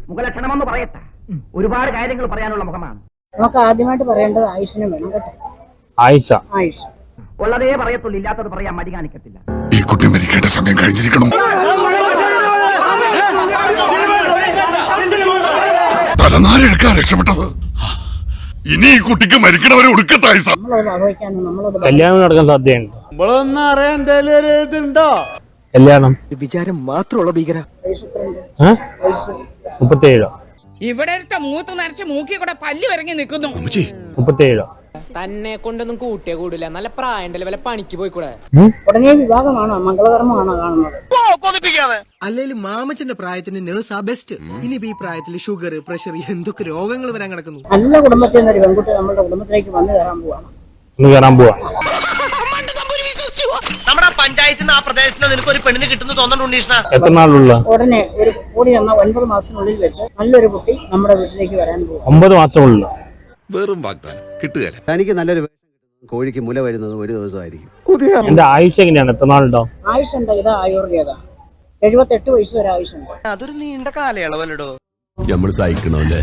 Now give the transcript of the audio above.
മുഖലക്ഷണമെന്ന് പറയട്ടെ, ഒരുപാട് കാര്യങ്ങൾ പറയാനുള്ള മുഖമാണ്. നമുക്ക് ആദ്യമായിട്ട് പറയേണ്ടത് ആയുഷിനെ വേണം കേട്ടോ. ആയുഷ് ഉള്ളതേ പറയത്തുള്ളൂ, ഇല്ലാത്തത് പറയാൻ മടി കാണിക്കത്തില്ല. ഈ കുട്ടി മരിക്കേണ്ട സമയം കഴിഞ്ഞിരിക്കണം. തലനാരെടുക്കാൻ രക്ഷപ്പെട്ടത്. ഇനി ഈ കുട്ടിക്ക് മരിക്കണവരെ ഒടുക്കത്തായി കല്യാണം നടക്കാൻ സാധ്യതയുണ്ടോ? കല്യാണം വിചാരം മാത്രമുള്ള ഭീകര 37 ഇവിടെ മൂത്ത് നരച്ച് മൂക്കി കൂടെ പല്ലി വരങ്ങി നിൽക്കുന്നു. 37 തന്നെ കൊണ്ടൊന്നും കൂട്ടിയേ കൂടില്ല. നല്ല പ്രായണ്ടല്ലേ, വല്ല പണിക്ക് പോയിക്കൂടെ? ഉടനെ വിവാഹമാണോ മംഗളകർമ്മമാണോ കാണുന്നത്? അല്ലെങ്കിൽ മാമച്ചന്റെ പ്രായത്തിന് നേഴ്സാ ബെസ്റ്റ്. ഇനി ഈ പ്രായത്തിൽ ഷുഗർ, പ്രഷർ എന്തൊക്കെ രോഗങ്ങൾ വരാൻ കിടക്കുന്നു. നല്ല കുടുംബത്തിൽ നിന്നൊരു പെൺകുട്ടി നമ്മുടെ കുടുംബത്തിലേക്ക് വന്നു കയറാൻ പോവാണ്. നമ്മുടെ പഞ്ചായത്തിന് ആ പ്രദേശത്ത് നിനക്ക് ഒരു പെണ്ണിന് കിട്ടുന്നു തോന്നുന്നുണ്ട്. എത്ര നാളുള്ള? ഉടനെ ഒരു കൂടി വന്ന 9 മാസത്തിനുള്ളിൽ വെച്ച് നല്ലൊരു കുട്ടി നമ്മുടെ വീട്ടിലേക്ക് വരാൻ പോകും. 9 മാസമുള്ള വെറും വാഗ്ദാനം കിട്ടുകയല്ല. തനിക്ക് നല്ലൊരു കോഴിക്ക് മുല വരുന്നത് ഒരു ദിവസമായിരിക്കും. എന്റെ ആയുഷ് എങ്ങനെയാണ്? എത്ര നാളുണ്ടോ? ആയുഷ് ഉണ്ട്, ഇത് ആയുർവേദ 78 വയസ്സ് വരെ ആയുഷുണ്ട്. അതൊരു നീണ്ട കാലയളവല്ലോ. നമ്മൾ സഹിക്കണല്ലേ.